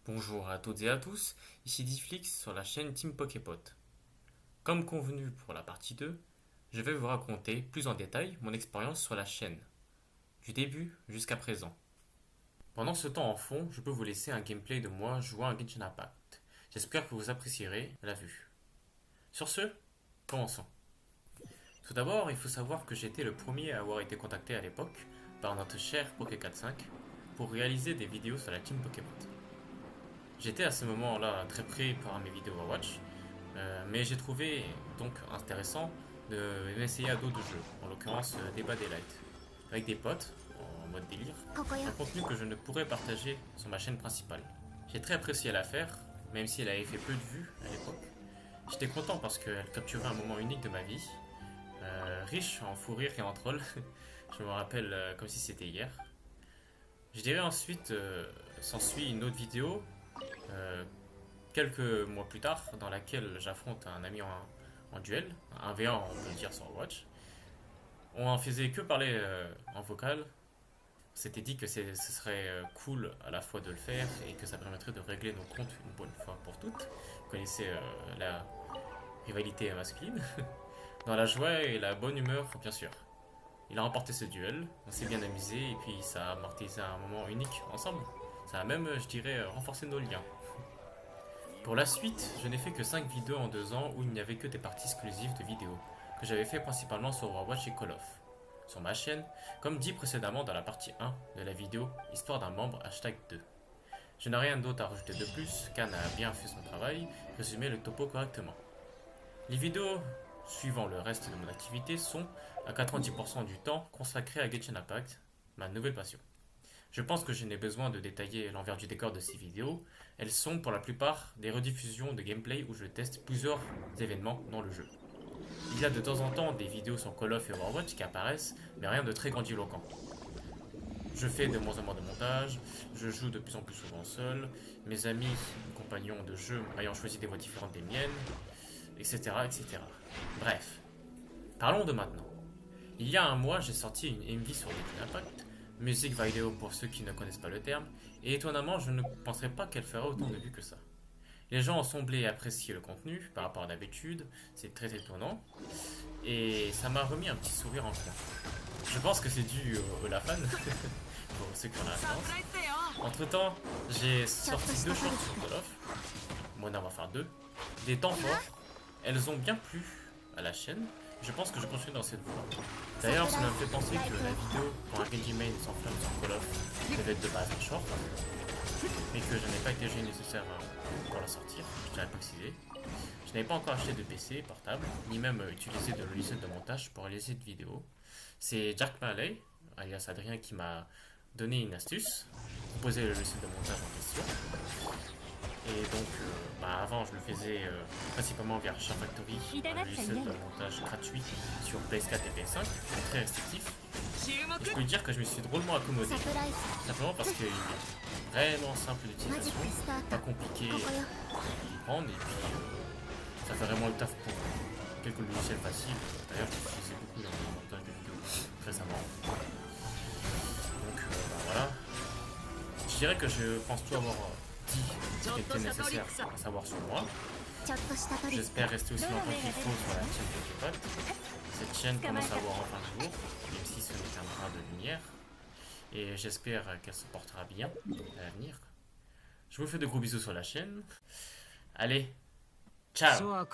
Bonjour à toutes et à tous, ici Difflix sur la chaîne Team Poképot. Comme convenu pour la partie 2, je vais vous raconter plus en détail mon expérience sur la chaîne, du début jusqu'à présent. Pendant ce temps en fond, je peux vous laisser un gameplay de moi jouant à Genshin Impact. J'espère que vous apprécierez la vue. Sur ce, commençons. Tout d'abord, il faut savoir que j'étais le premier à avoir été contacté à l'époque par notre cher Poké45 pour réaliser des vidéos sur la Team Poképot. J'étais à ce moment-là très pris par mes vidéos Overwatch, mais j'ai trouvé donc intéressant d'essayer à d'autres jeux, en l'occurrence Débat Daylight, avec des potes, en mode délire, un contenu que je ne pourrais partager sur ma chaîne principale. J'ai très apprécié l'affaire, même si elle avait fait peu de vues à l'époque. J'étais content parce qu'elle capturait un moment unique de ma vie, riche en fou rire et en troll, je me rappelle comme si c'était hier. Je dirais ensuite, s'ensuit une autre vidéo, quelques mois plus tard, dans laquelle j'affronte un ami en duel, un V1 on peut le dire sur Overwatch. On en faisait que parler en vocal. On s'était dit que ce serait cool à la fois de le faire et que ça permettrait de régler nos comptes une bonne fois pour toutes. Vous connaissez la rivalité masculine. Dans la joie et la bonne humeur, bien sûr. Il a remporté ce duel, on s'est bien amusé et puis ça a amortisé un moment unique ensemble. Ça a même, je dirais, renforcé nos liens. Pour la suite, je n'ai fait que 5 vidéos en 2 ans où il n'y avait que des parties exclusives de vidéos, que j'avais fait principalement sur Overwatch et Call of. Sur ma chaîne, comme dit précédemment dans la partie 1 de la vidéo, histoire d'un membre #2. Je n'ai rien d'autre à rajouter de plus, Khan a bien fait son travail, résumé le topo correctement. Les vidéos suivant le reste de mon activité sont, à 90% du temps, consacrées à Genshin Impact, ma nouvelle passion. Je pense que je n'ai besoin de détailler l'envers du décor de ces vidéos. Elles sont pour la plupart des rediffusions de gameplay où je teste plusieurs événements dans le jeu. Il y a de temps en temps des vidéos sur Call of et Overwatch qui apparaissent, mais rien de très grandiloquent. Je fais de moins en moins de montage, je joue de plus en plus souvent seul, mes amis, compagnons de jeu ayant choisi des voies différentes des miennes, etc. etc. Bref, parlons de maintenant. Il y a un mois, j'ai sorti une MV sur Genshin Impact, musique vidéo pour ceux qui ne connaissent pas le terme, et étonnamment, je ne penserais pas qu'elle ferait autant de vues que ça. Les gens ont semblé apprécier le contenu par rapport à d'habitude, c'est très étonnant, et ça m'a remis un petit sourire en coin. Je pense que c'est dû au la fan, pour ceux qui ont la référence. Entre temps, j'ai sorti 2 shorts sur Call of, moi on va faire 2, des temps forts, elles ont bien plu à la chaîne. Je pense que je continue dans cette voie. D'ailleurs, ça me fait penser que la vidéo quand un Genji Main s'enflamme sur Call of devait être de base un short, mais que je n'ai pas été jugé nécessaire pour la sortir, je tiens à préciser. Je n'avais pas encore acheté de PC portable, ni même utilisé de logiciel de montage pour réaliser cette vidéo. C'est Jack Malay, alias Adrien, qui m'a donné une astuce, proposé le logiciel de montage en question. Et donc, avant, je le faisais principalement via Sharp Factory, un logiciel de montage gratuit sur PS4 et PS5, donc très restrictif. Et je peux dire que je me suis drôlement accommodé, simplement parce qu'il est vraiment simple d'utilisation, pas compliqué à prendre, et puis ça fait vraiment le taf pour quelques logiciels faciles. D'ailleurs, je l'utilisais beaucoup dans le montage de vidéos récemment. Donc, voilà. Je dirais que je pense tout avoir dit ce qui était nécessaire à savoir sur moi. J'espère rester aussi longtemps qu'il faut sur la chaîne Poképot. Cette chaîne commence à avoir enfin le jour, même si ce n'est qu'un brin de lumière. Et j'espère qu'elle se portera bien à l'avenir. Je vous fais de gros bisous sur la chaîne. Allez, ciao!